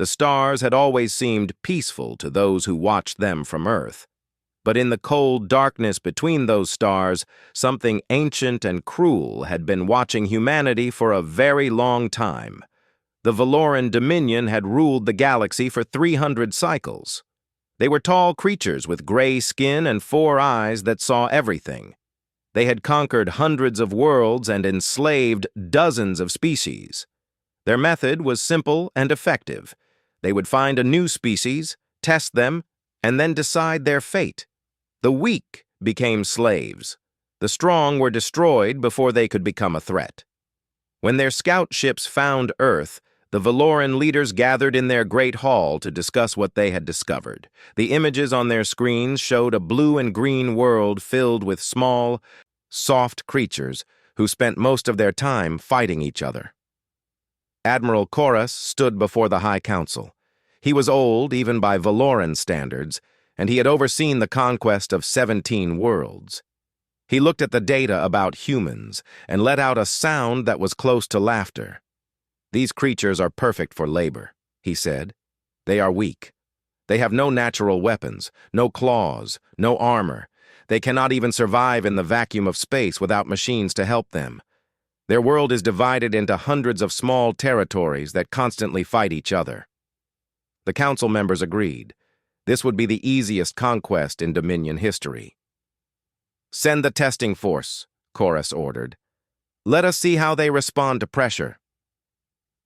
The stars had always seemed peaceful to those who watched them from Earth. But in the cold darkness between those stars, something ancient and cruel had been watching humanity for a very long time. The Valoran Dominion had ruled the galaxy for 300 cycles. They were tall creatures with gray skin and 4 eyes that saw everything. They had conquered hundreds of worlds and enslaved dozens of species. Their method was simple and effective. They would find a new species, test them, and then decide their fate. The weak became slaves. The strong were destroyed before they could become a threat. When their scout ships found Earth, the Valoran leaders gathered in their great hall to discuss what they had discovered. The images on their screens showed a blue and green world filled with small, soft creatures who spent most of their time fighting each other. Admiral Chorus stood before the High Council. He was old, even by Valoran standards, and he had overseen the conquest of 17 worlds. He looked at the data about humans and let out a sound that was close to laughter. "These creatures are perfect for labor," he said. "They are weak. They have no natural weapons, no claws, no armor. They cannot even survive in the vacuum of space without machines to help them. Their world is divided into hundreds of small territories that constantly fight each other." The council members agreed. This would be the easiest conquest in Dominion history. "Send the testing force," Chorus ordered. "Let us see how they respond to pressure."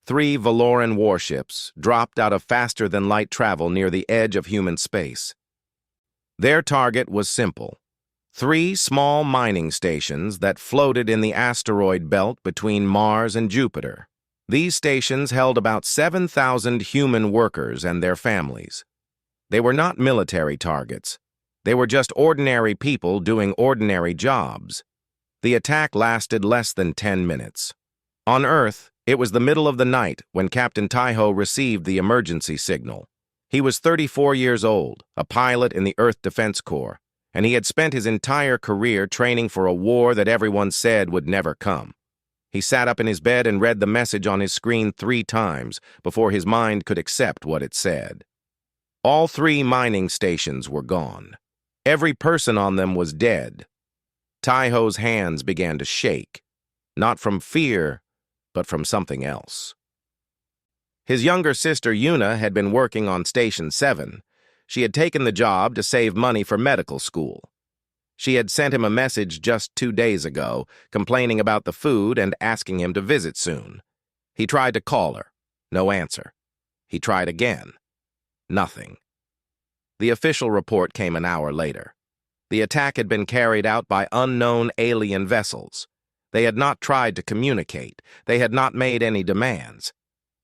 3 Valoran warships dropped out of faster-than-light travel near the edge of human space. Their target was simple: 3 small mining stations that floated in the asteroid belt between Mars and Jupiter. These stations held about 7,000 human workers and their families. They were not military targets. They were just ordinary people doing ordinary jobs. The attack lasted less than 10 minutes. On Earth, it was the middle of the night when Captain Taiho received the emergency signal. He was 34 years old, a pilot in the Earth Defense Corps, and he had spent his entire career training for a war that everyone said would never come. He sat up in his bed and read the message on his screen 3 times before his mind could accept what it said. All 3 mining stations were gone. Every person on them was dead. Taiho's hands began to shake, not from fear, but from something else. His younger sister Yuna had been working on Station 7. She had taken the job to save money for medical school. She had sent him a message just 2 days ago, complaining about the food and asking him to visit soon. He tried to call her. No answer. He tried again. Nothing. The official report came an hour later. The attack had been carried out by unknown alien vessels. They had not tried to communicate. They had not made any demands.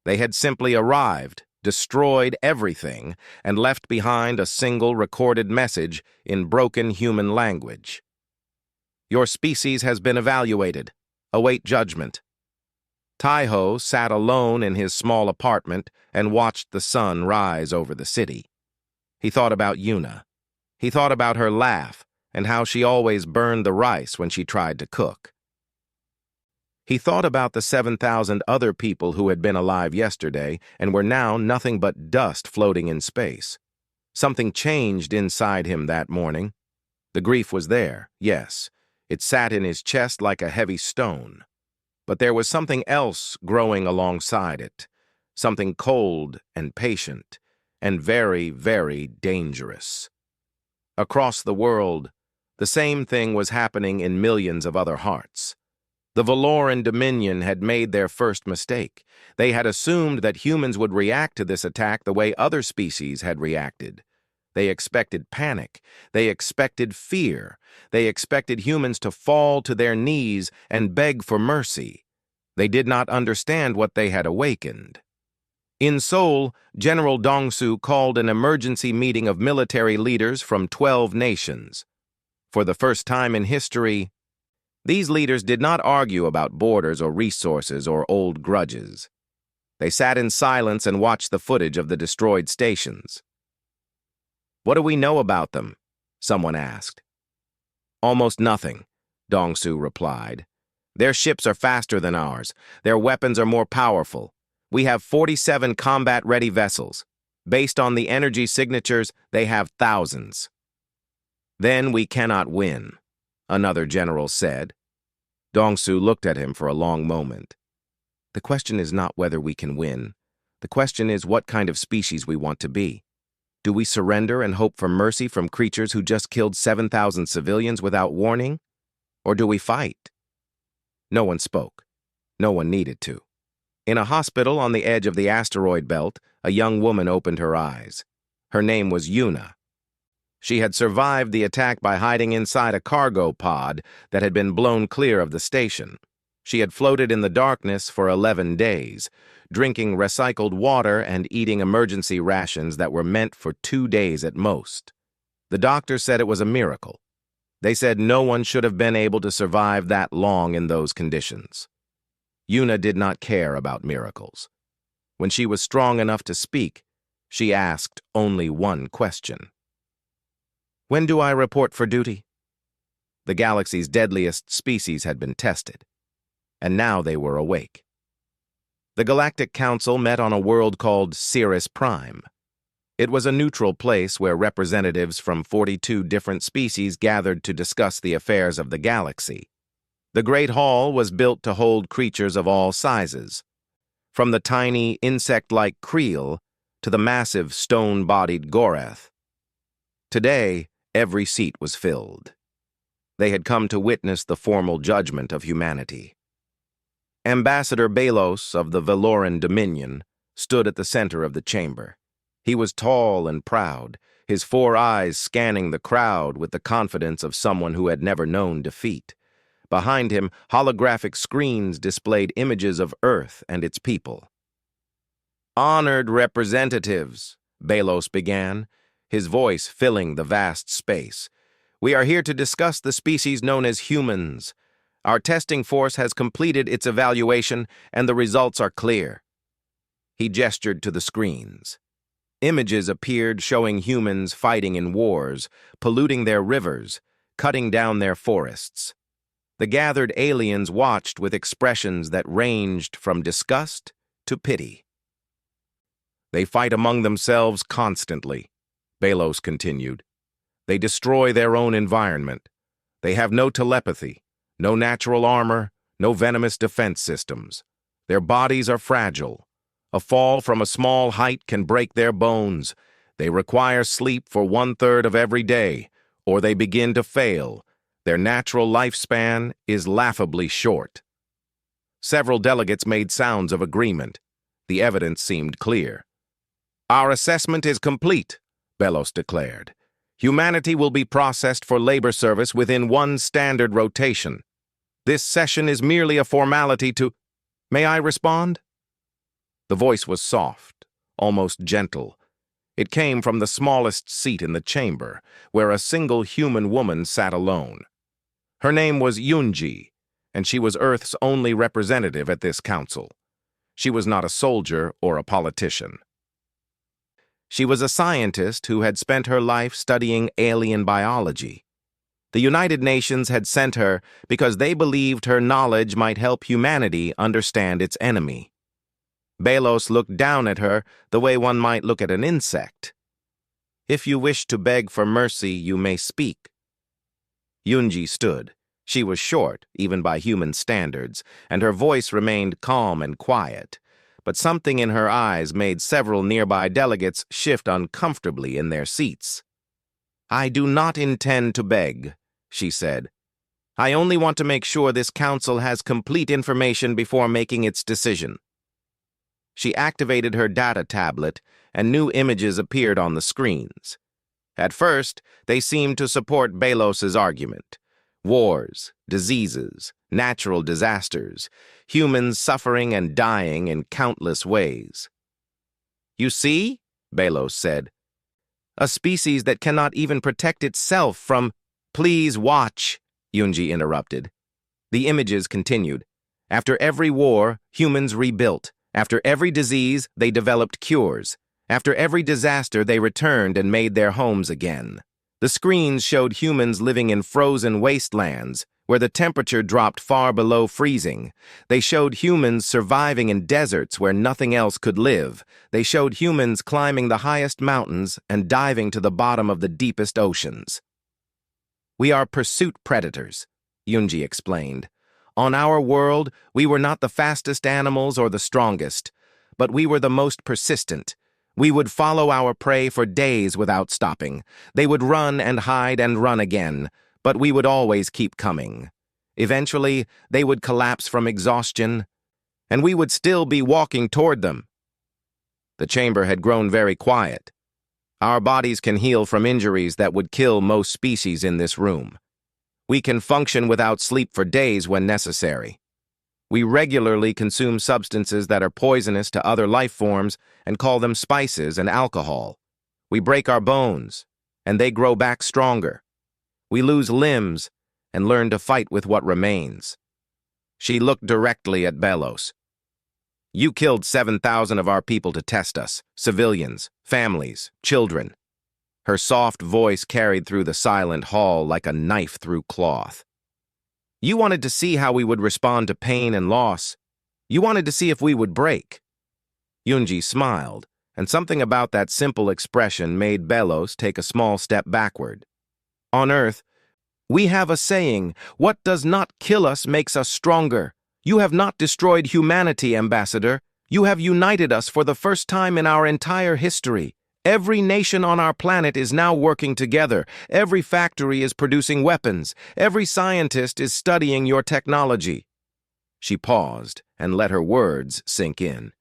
They had simply arrived, destroyed everything, and left behind a single recorded message in broken human language. "Your species has been evaluated. Await judgment." Taiho sat alone in his small apartment and watched the sun rise over the city. He thought about Yuna. He thought about her laugh and how she always burned the rice when she tried to cook. He thought about the 7,000 other people who had been alive yesterday and were now nothing but dust floating in space. Something changed inside him that morning. The grief was there, yes. It sat in his chest like a heavy stone. But there was something else growing alongside it, something cold and patient, and very, very dangerous. Across the world, the same thing was happening in millions of other hearts. The Valoran Dominion had made their first mistake. They had assumed that humans would react to this attack the way other species had reacted. They expected panic. They expected fear. They expected humans to fall to their knees and beg for mercy. They did not understand what they had awakened. In Seoul, General Dongsu called an emergency meeting of military leaders from 12 nations. For the first time in history, these leaders did not argue about borders or resources or old grudges. They sat in silence and watched the footage of the destroyed stations. "What do we know about them?" someone asked. "Almost nothing," Dongsu replied. "Their ships are faster than ours. Their weapons are more powerful. We have 47 combat-ready vessels. Based on the energy signatures, they have thousands. Then we cannot win, another general said. Dongsu looked at him for a long moment. The question is not whether we can win. The question is what kind of species we want to be. Do we surrender and hope for mercy from creatures who just killed 7,000 civilians without warning? Or do we fight? No one spoke. No one needed to. In a hospital on the edge of the asteroid belt, a young woman opened her eyes. Her name was Yuna. She had survived the attack by hiding inside a cargo pod that had been blown clear of the station. She had floated in the darkness for 11 days, drinking recycled water and eating emergency rations that were meant for 2 days at most. The doctor said it was a miracle. They said no one should have been able to survive that long in those conditions. Yuna did not care about miracles. When she was strong enough to speak, she asked only one question. When do I report for duty? The galaxy's deadliest species had been tested, and now they were awake. The Galactic Council met on a world called Cirrus Prime. It was a neutral place where representatives from 42 different species gathered to discuss the affairs of the galaxy. The Great Hall was built to hold creatures of all sizes, from the tiny, insect-like Creel to the massive, stone-bodied Gorath. Today, every seat was filled. They had come to witness the formal judgment of humanity. Ambassador Belos of the Veloran Dominion stood at the center of the chamber. He was tall and proud, his 4 eyes scanning the crowd with the confidence of someone who had never known defeat. Behind him, holographic screens displayed images of Earth and its people. "Honored representatives," Belos began, his voice filling the vast space. "We are here to discuss the species known as humans. Our testing force has completed its evaluation, and the results are clear." He gestured to the screens. Images appeared showing humans fighting in wars, polluting their rivers, cutting down their forests. The gathered aliens watched with expressions that ranged from disgust to pity. "They fight among themselves constantly," Belos continued. "They destroy their own environment. They have no telepathy, no natural armor, no venomous defense systems. Their bodies are fragile. A fall from a small height can break their bones. They require sleep for 1/3 of every day, or they begin to fail. Their natural lifespan is laughably short." Several delegates made sounds of agreement. The evidence seemed clear. "Our assessment is complete," Belos declared. "Humanity will be processed for labor service within 1 standard rotation. This session is merely a formality to—" "May I respond?" The voice was soft, almost gentle. It came from the smallest seat in the chamber, where a single human woman sat alone. Her name was Yunji, and she was Earth's only representative at this council. She was not a soldier or a politician. She was a scientist who had spent her life studying alien biology. The United Nations had sent her because they believed her knowledge might help humanity understand its enemy. Belos looked down at her the way one might look at an insect. "If you wish to beg for mercy, you may speak." Yunji stood. She was short, even by human standards, and her voice remained calm and quiet. But something in her eyes made several nearby delegates shift uncomfortably in their seats. "I do not intend to beg," she said. "I only want to make sure this council has complete information before making its decision." She activated her data tablet, and new images appeared on the screens. At first, they seemed to support Belos's argument. Wars, diseases, natural disasters, humans suffering and dying in countless ways. "You see," Belos said, "a species that cannot even protect itself from—" "Please watch," Yunji interrupted. The images continued. "After every war, humans rebuilt. After every disease, they developed cures. After every disaster, they returned and made their homes again. The screens showed humans living in frozen wastelands, where the temperature dropped far below freezing. They showed humans surviving in deserts where nothing else could live. They showed humans climbing the highest mountains and diving to the bottom of the deepest oceans. "We are pursuit predators," Yunji explained. "On our world, we were not the fastest animals or the strongest, but we were the most persistent. We would follow our prey for days without stopping. They would run and hide and run again, but we would always keep coming. Eventually, they would collapse from exhaustion, and we would still be walking toward them." The chamber had grown very quiet. "Our bodies can heal from injuries that would kill most species in this room. We can function without sleep for days when necessary. We regularly consume substances that are poisonous to other life forms and call them spices and alcohol. We break our bones, and they grow back stronger. We lose limbs and learn to fight with what remains." She looked directly at Belos. "You killed 7,000 of our people to test us, civilians, families, children." Her soft voice carried through the silent hall like a knife through cloth. "You wanted to see how we would respond to pain and loss. You wanted to see if we would break." Yunji smiled, and something about that simple expression made Belos take a small step backward. "On Earth, we have a saying, 'What does not kill us makes us stronger.' You have not destroyed humanity, Ambassador. You have united us for the first time in our entire history. Every nation on our planet is now working together. Every factory is producing weapons. Every scientist is studying your technology." She paused and let her words sink in.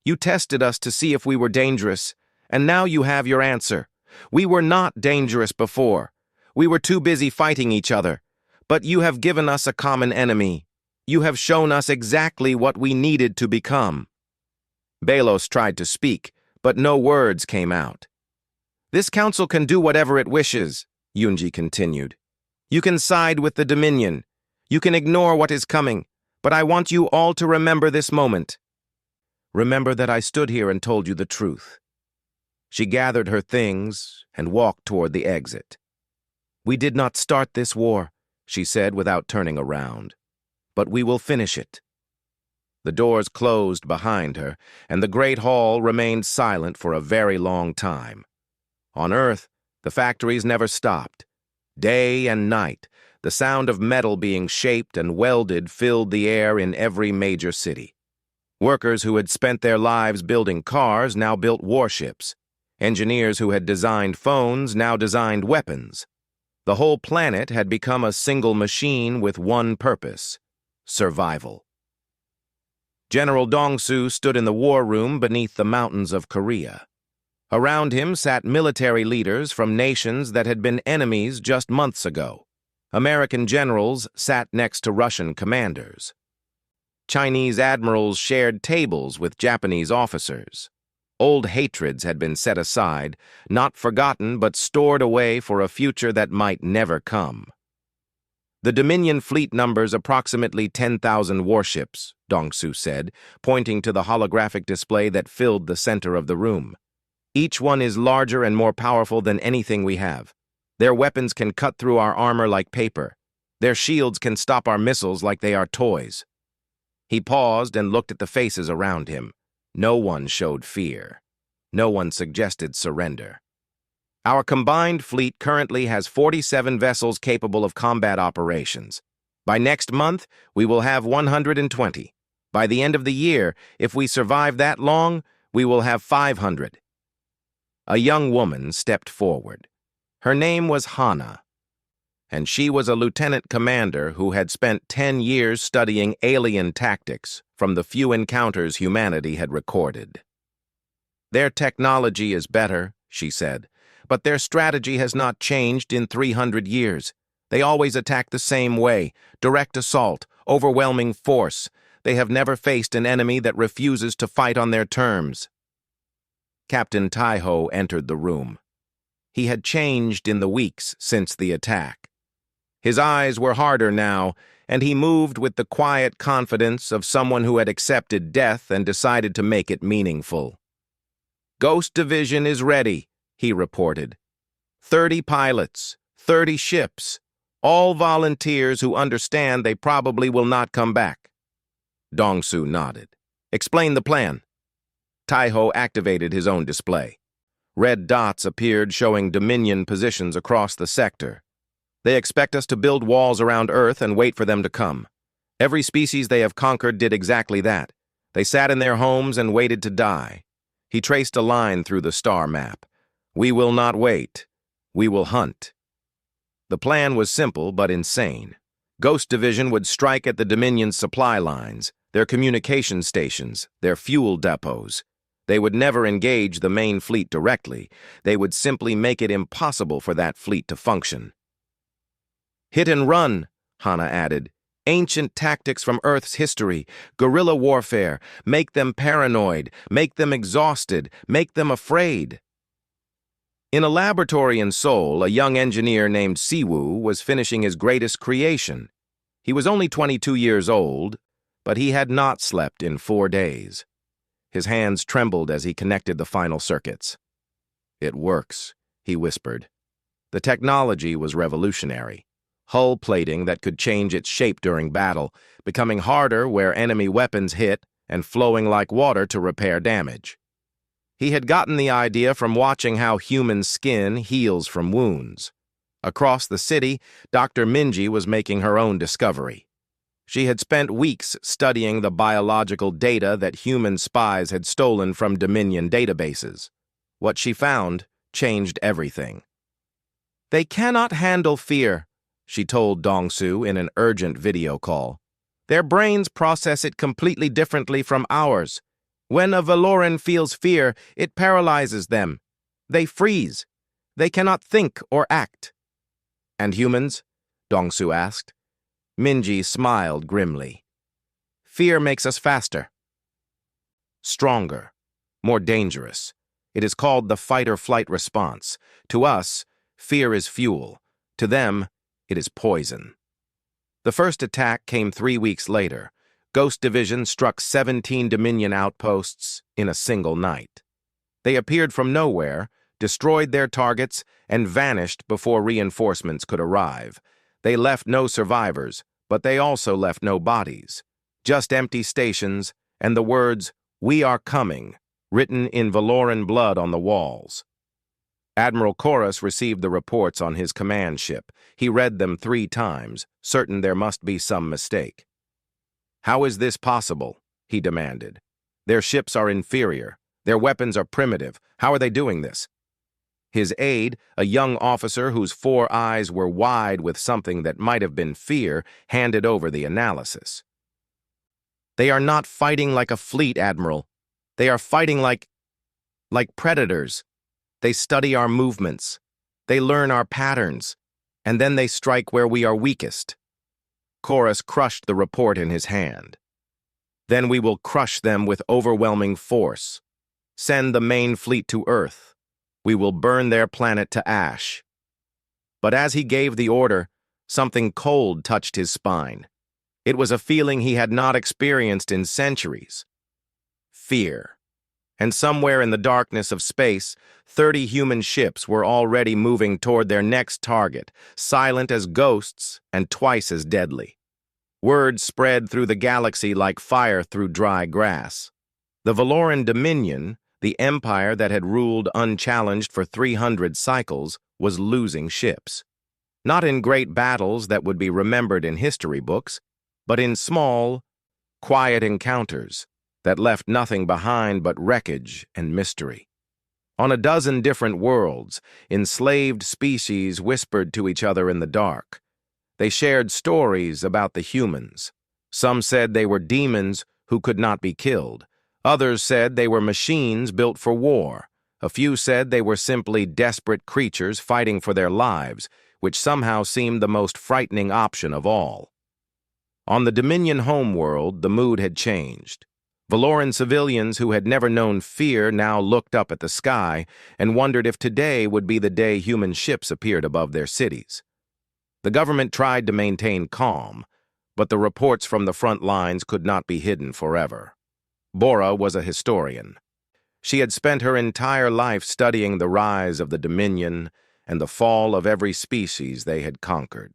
"You tested us to see if we were dangerous, and now you have your answer. We were not dangerous before. We were too busy fighting each other. But you have given us a common enemy. You have shown us exactly what we needed to become." Belos tried to speak, but no words came out. "This council can do whatever it wishes," Yunji continued. "You can side with the Dominion. You can ignore what is coming, but I want you all to remember this moment. Remember that I stood here and told you the truth." She gathered her things and walked toward the exit. "We did not start this war," she said without turning around, "but we will finish it." The doors closed behind her, and the great hall remained silent for a very long time. On Earth, the factories never stopped. Day and night, the sound of metal being shaped and welded filled the air in every major city. Workers who had spent their lives building cars now built warships. Engineers who had designed phones now designed weapons. The whole planet had become a single machine with one purpose: survival. General Dongsu stood in the war room beneath the mountains of Korea. Around him sat military leaders from nations that had been enemies just months ago. American generals sat next to Russian commanders. Chinese admirals shared tables with Japanese officers. Old hatreds had been set aside, not forgotten but stored away for a future that might never come. "The Dominion fleet numbers approximately 10,000 warships," Dongsu said, pointing to the holographic display that filled the center of the room. "Each one is larger and more powerful than anything we have. Their weapons can cut through our armor like paper. Their shields can stop our missiles like they are toys." He paused and looked at the faces around him. No one showed fear. No one suggested surrender. "Our combined fleet currently has 47 vessels capable of combat operations. By next month, we will have 120. By the end of the year, if we survive that long, we will have 500. A young woman stepped forward. Her name was Hana, and she was a lieutenant commander who had spent 10 years studying alien tactics from the few encounters humanity had recorded. "Their technology is better," she said, "but their strategy has not changed in 300 years. They always attack the same way: direct assault, overwhelming force. They have never faced an enemy that refuses to fight on their terms." Captain Taiho entered the room. He had changed in the weeks since the attack. His eyes were harder now, and he moved with the quiet confidence of someone who had accepted death and decided to make it meaningful. "Ghost Division is ready," he reported. 30 pilots, 30 ships, All volunteers who understand they probably will not come back. Dong-su nodded. Explain the plan. Taiho activated his own display. Red dots appeared showing Dominion positions across the sector. They expect us to build walls around Earth and wait for them to come. Every species they have conquered did exactly that. They sat in their homes and waited to die. He traced a line through the star map. We will not wait. We will hunt. The plan was simple but insane. Ghost Division would strike at the Dominion's supply lines, their communication stations, their fuel depots. They would never engage the main fleet directly. They would simply make it impossible for that fleet to function. Hit and run, Hana added. Ancient tactics from Earth's history, guerrilla warfare, make them paranoid, make them exhausted, make them afraid. In a laboratory in Seoul, a young engineer named Siwoo was finishing his greatest creation. He was only 22 years old, but he had not slept in 4 days. His hands trembled as he connected the final circuits. It works, he whispered. The technology was revolutionary. Hull plating that could change its shape during battle, becoming harder where enemy weapons hit and flowing like water to repair damage. He had gotten the idea from watching how human skin heals from wounds. Across the city, Dr. Minji was making her own discovery. She had spent weeks studying the biological data that human spies had stolen from Dominion databases. What she found changed everything. They cannot handle fear, she told Dong-su in an urgent video call. Their brains process it completely differently from ours. When a Valoran feels fear, it paralyzes them. They freeze. They cannot think or act. And humans? Dong-su asked. Minji smiled grimly. Fear makes us faster. Stronger. More dangerous. It is called the fight-or-flight response. To us, fear is fuel. To them, it is poison. The first attack came 3 weeks later. Ghost Division struck 17 Dominion outposts in a single night. They appeared from nowhere, destroyed their targets, and vanished before reinforcements could arrive. They left no survivors, but they also left no bodies. Just empty stations and the words, "We are coming," written in Valoran blood on the walls. Admiral Chorus received the reports on his command ship. He read them 3 times, certain there must be some mistake. How is this possible? He demanded. Their ships are inferior. Their weapons are primitive. How are they doing this? His aide, a young officer whose 4 eyes were wide with something that might have been fear, handed over the analysis. They are not fighting like a fleet, Admiral. They are fighting like predators. They study our movements. They learn our patterns. And then they strike where we are weakest. Chorus crushed the report in his hand. Then we will crush them with overwhelming force. Send the main fleet to Earth. We will burn their planet to ash. But as he gave the order, something cold touched his spine. It was a feeling he had not experienced in centuries. Fear. And somewhere in the darkness of space, 30 human ships were already moving toward their next target, silent as ghosts and twice as deadly. Word spread through the galaxy like fire through dry grass. The Valoran Dominion, the empire that had ruled unchallenged for 300 cycles, was losing ships. Not in great battles that would be remembered in history books, but in small, quiet encounters that left nothing behind but wreckage and mystery. On a dozen different worlds, enslaved species whispered to each other in the dark. They shared stories about the humans. Some said they were demons who could not be killed. Others said they were machines built for war. A few said they were simply desperate creatures fighting for their lives, which somehow seemed the most frightening option of all. On the Dominion homeworld, the mood had changed. Valoran civilians who had never known fear now looked up at the sky and wondered if today would be the day human ships appeared above their cities. The government tried to maintain calm, but the reports from the front lines could not be hidden forever. Bora was a historian. She had spent her entire life studying the rise of the Dominion and the fall of every species they had conquered.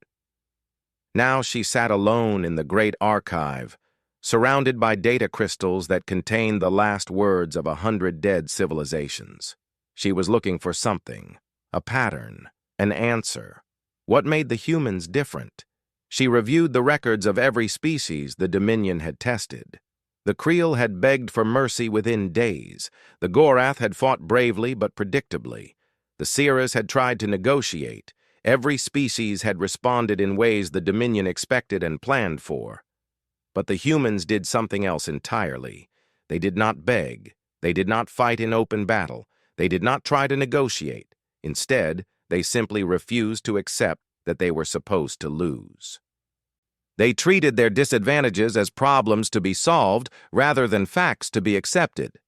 Now she sat alone in the great archive, surrounded by data crystals that contained the last words of 100 dead civilizations. She was looking for something, a pattern, an answer. What made the humans different? She reviewed the records of every species the Dominion had tested. The Creel had begged for mercy within days. The Gorath had fought bravely but predictably. The Cirrus had tried to negotiate. Every species had responded in ways the Dominion expected and planned for. But the humans did something else entirely. They did not beg. They did not fight in open battle. They did not try to negotiate. Instead, they simply refused to accept that they were supposed to lose. They treated their disadvantages as problems to be solved rather than facts to be accepted.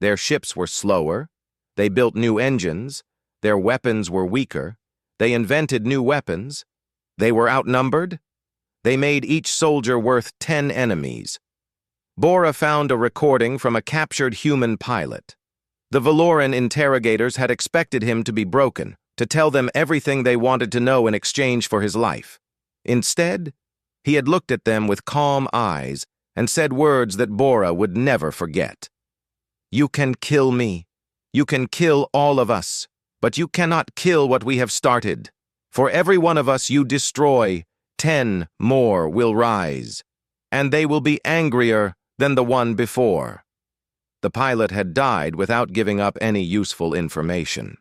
Their ships were slower. They built new engines. Their weapons were weaker. They invented new weapons. They were outnumbered. They made each soldier worth 10 enemies. Bora found a recording from a captured human pilot. The Valoran interrogators had expected him to be broken, to tell them everything they wanted to know in exchange for his life. Instead, he had looked at them with calm eyes and said words that Bora would never forget. "You can kill me. You can kill all of us, but you cannot kill what we have started. For every one of us you destroy, 10 more will rise, and they will be angrier than the one before." The pilot had died without giving up any useful information.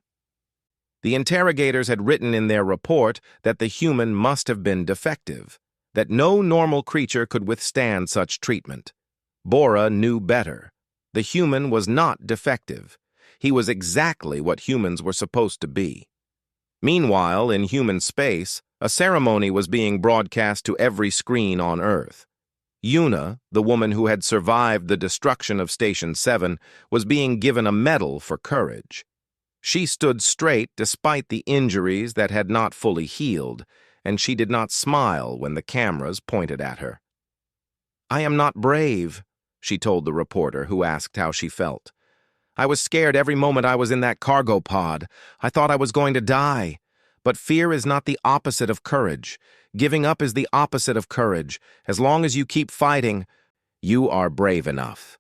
The interrogators had written in their report that the human must have been defective, that no normal creature could withstand such treatment. Bora knew better. The human was not defective. He was exactly what humans were supposed to be. Meanwhile, in human space, a ceremony was being broadcast to every screen on Earth. Yuna, the woman who had survived the destruction of Station 7, was being given a medal for courage. She stood straight despite the injuries that had not fully healed, and she did not smile when the cameras pointed at her. "I am not brave," she told the reporter who asked how she felt. "I was scared every moment I was in that cargo pod. I thought I was going to die. But fear is not the opposite of courage. Giving up is the opposite of courage. As long as you keep fighting, you are brave enough."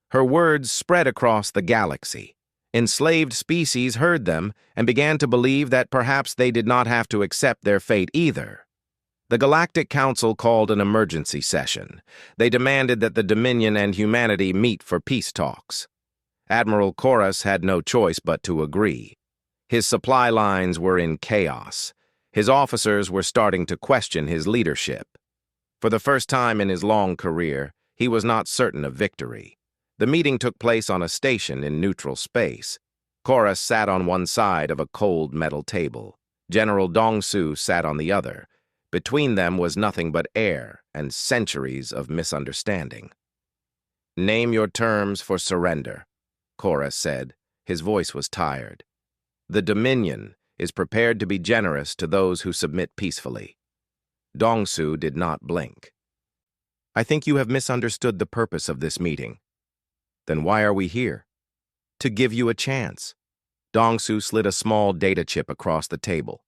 Her words spread across the galaxy. Enslaved species heard them and began to believe that perhaps they did not have to accept their fate either. The Galactic Council called an emergency session. They demanded that the Dominion and humanity meet for peace talks. Admiral Koras had no choice but to agree. His supply lines were in chaos. His officers were starting to question his leadership. For the first time in his long career, he was not certain of victory. The meeting took place on a station in neutral space. Koras sat on one side of a cold metal table. General Dongsu sat on the other. Between them was nothing but air and centuries of misunderstanding. "Name your terms for surrender," Koras said. His voice was tired. "The Dominion is prepared to be generous to those who submit peacefully." Dongsu did not blink. "I think you have misunderstood the purpose of this meeting." "Then why are we here?" "To give you a chance." Dongsu slid a small data chip across the table.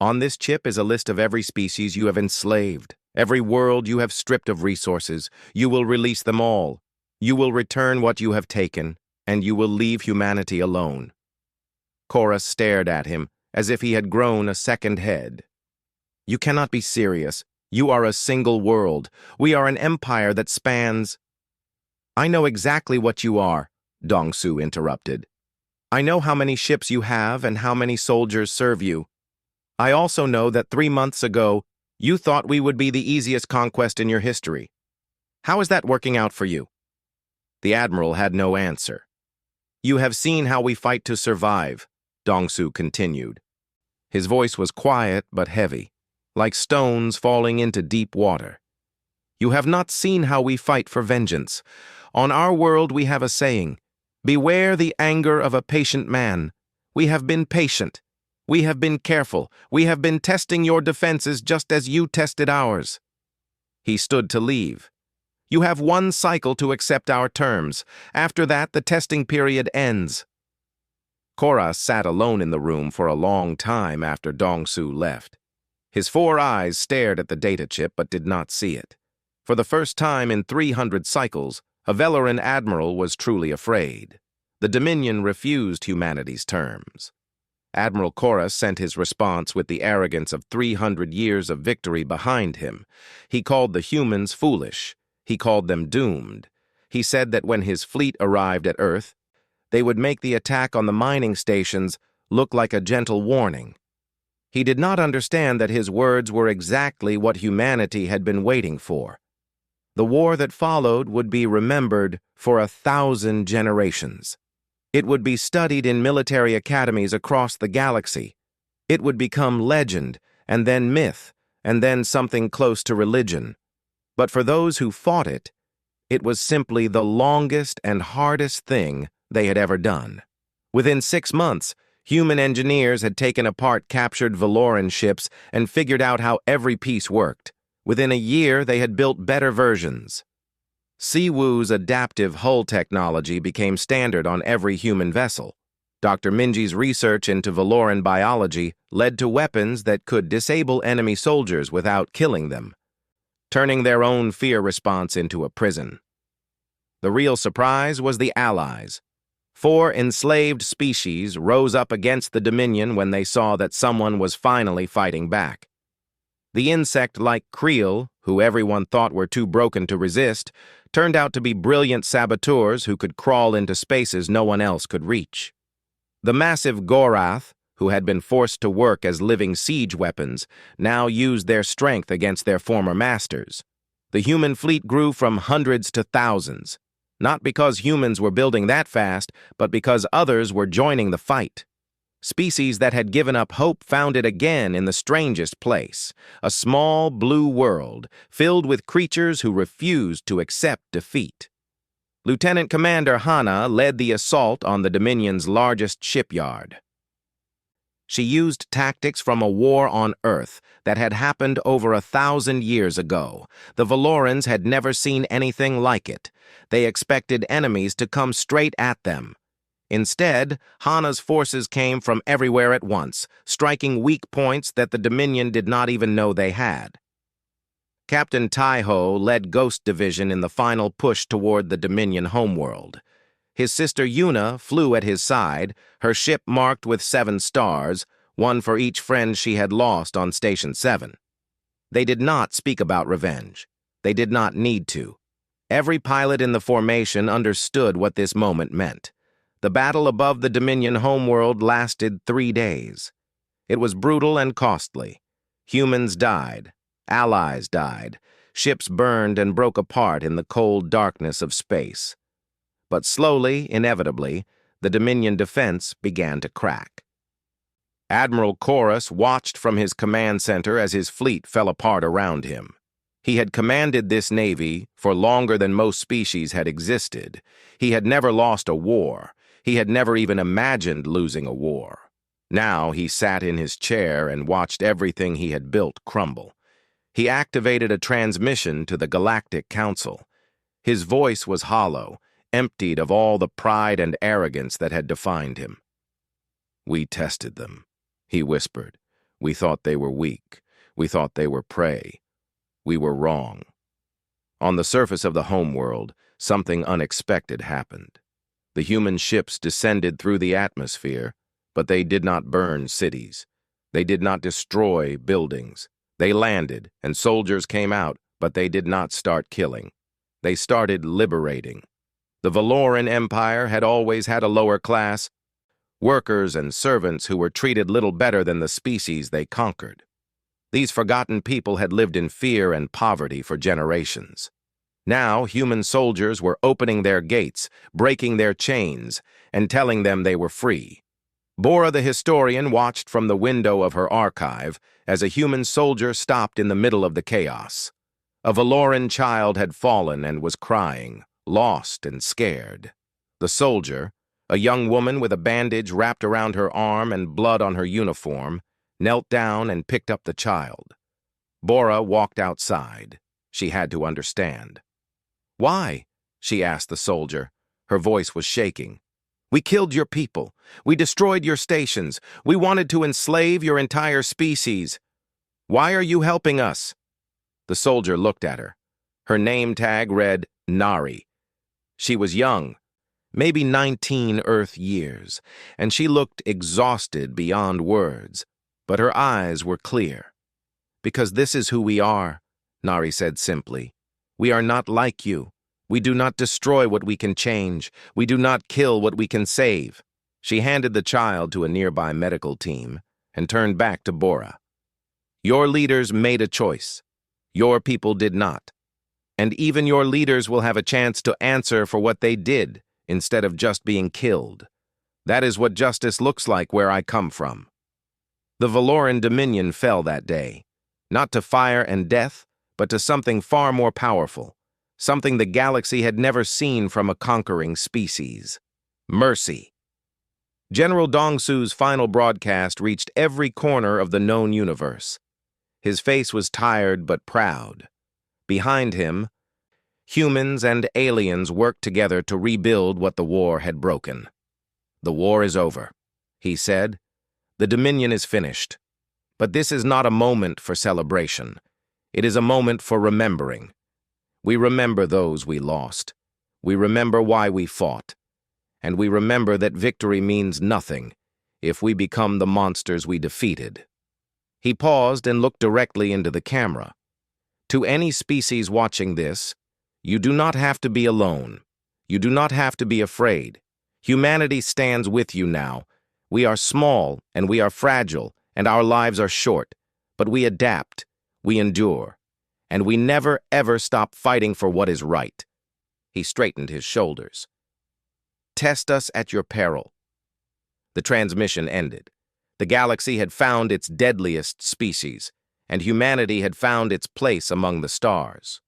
"On this chip is a list of every species you have enslaved, every world you have stripped of resources. You will release them all. You will return what you have taken, and you will leave humanity alone." Koras stared at him as if he had grown a second head. "You cannot be serious. You are a single world. We are an empire that spans—" "I know exactly what you are," Dongsu interrupted. "I know how many ships you have and how many soldiers serve you. I also know that 3 months ago, you thought we would be the easiest conquest in your history. How is that working out for you?" The Admiral had no answer. "You have seen how we fight to survive," Dongsu continued. His voice was quiet but heavy, like stones falling into deep water. "You have not seen how we fight for vengeance. On our world we have a saying, 'Beware the anger of a patient man.' We have been patient. We have been careful. We have been testing your defenses just as you tested ours." He stood to leave. "You have 1 cycle to accept our terms. After that, the testing period ends." Koras sat alone in the room for a long time after Dongsu left. His 4 eyes stared at the data chip but did not see it. For the first time in 300 cycles, a Velaran admiral was truly afraid. The Dominion refused humanity's terms. Admiral Korra sent his response with the arrogance of 300 years of victory behind him. He called the humans foolish. He called them doomed. He said that when his fleet arrived at Earth, they would make the attack on the mining stations look like a gentle warning. He did not understand that his words were exactly what humanity had been waiting for. The war that followed would be remembered for 1,000 generations. It would be studied in military academies across the galaxy. It would become legend, and then myth, and then something close to religion. But for those who fought it, it was simply the longest and hardest thing they had ever done. Within 6 months, human engineers had taken apart captured Valoran ships and figured out how every piece worked. Within a year, they had built better versions. Siwoo's adaptive hull technology became standard on every human vessel. Dr. Minji's research into Valoran biology led to weapons that could disable enemy soldiers without killing them, turning their own fear response into a prison. The real surprise was the Allies. 4 enslaved species rose up against the Dominion when they saw that someone was finally fighting back. The insect-like Creel, who everyone thought were too broken to resist, turned out to be brilliant saboteurs who could crawl into spaces no one else could reach. The massive Gorath, who had been forced to work as living siege weapons, now used their strength against their former masters. The human fleet grew from hundreds to thousands, not because humans were building that fast, but because others were joining the fight. Species that had given up hope found it again in the strangest place, a small blue world filled with creatures who refused to accept defeat. Lieutenant Commander Hana led the assault on the Dominion's largest shipyard. She used tactics from a war on Earth that had happened over 1,000 years ago. The Valorans had never seen anything like it. They expected enemies to come straight at them. Instead, Hana's forces came from everywhere at once, striking weak points that the Dominion did not even know they had. Captain Taiho led Ghost Division in the final push toward the Dominion homeworld. His sister Yuna flew at his side, her ship marked with 7 stars, one for each friend she had lost on Station 7. They did not speak about revenge. They did not need to. Every pilot in the formation understood what this moment meant. The battle above the Dominion homeworld lasted 3 days. It was brutal and costly. Humans died. Allies died. Ships burned and broke apart in the cold darkness of space. But slowly, inevitably, the Dominion defense began to crack. Admiral Chorus watched from his command center as his fleet fell apart around him. He had commanded this navy for longer than most species had existed. He had never lost a war. He had never even imagined losing a war. Now he sat in his chair and watched everything he had built crumble. He activated a transmission to the Galactic Council. His voice was hollow, emptied of all the pride and arrogance that had defined him. "We tested them," he whispered. "We thought they were weak. We thought they were prey. We were wrong." On the surface of the homeworld, something unexpected happened. The human ships descended through the atmosphere, but they did not burn cities. They did not destroy buildings. They landed, and soldiers came out, but they did not start killing. They started liberating. The Valoran Empire had always had a lower class, workers and servants who were treated little better than the species they conquered. These forgotten people had lived in fear and poverty for generations. Now, human soldiers were opening their gates, breaking their chains, and telling them they were free. Bora the historian watched from the window of her archive as a human soldier stopped in the middle of the chaos. A Valoran child had fallen and was crying, lost and scared. The soldier, a young woman with a bandage wrapped around her arm and blood on her uniform, knelt down and picked up the child. Bora walked outside. She had to understand. "Why?" she asked the soldier. Her voice was shaking. "We killed your people. We destroyed your stations. We wanted to enslave your entire species." Why are you helping us? The soldier looked at her. Her name tag read Nari. She was young, maybe 19 Earth years, and she looked exhausted beyond words, but her eyes were clear. Because this is who we are, Nari said simply. We are not like you. We do not destroy what we can change. We do not kill what we can save. She handed the child to a nearby medical team and turned back to Bora. Your leaders made a choice. Your people did not. And even your leaders will have a chance to answer for what they did instead of just being killed. That is what justice looks like where I come from. The Valoran Dominion fell that day, not to fire and death, but to something far more powerful, something the galaxy had never seen from a conquering species: mercy. General Dongsu's final broadcast reached every corner of the known universe. His face was tired but proud. Behind him, humans and aliens worked together to rebuild what the war had broken. The war is over, he said. The Dominion is finished. But this is not a moment for celebration. It is a moment for remembering. We remember those we lost. We remember why we fought. And we remember that victory means nothing if we become the monsters we defeated. He paused and looked directly into the camera. To any species watching this, you do not have to be alone. You do not have to be afraid. Humanity stands with you now. We are small and we are fragile and our lives are short, but we adapt, we endure, and we never ever stop fighting for what is right. He straightened his shoulders. Test us at your peril. The transmission ended. The galaxy had found its deadliest species, and humanity had found its place among the stars.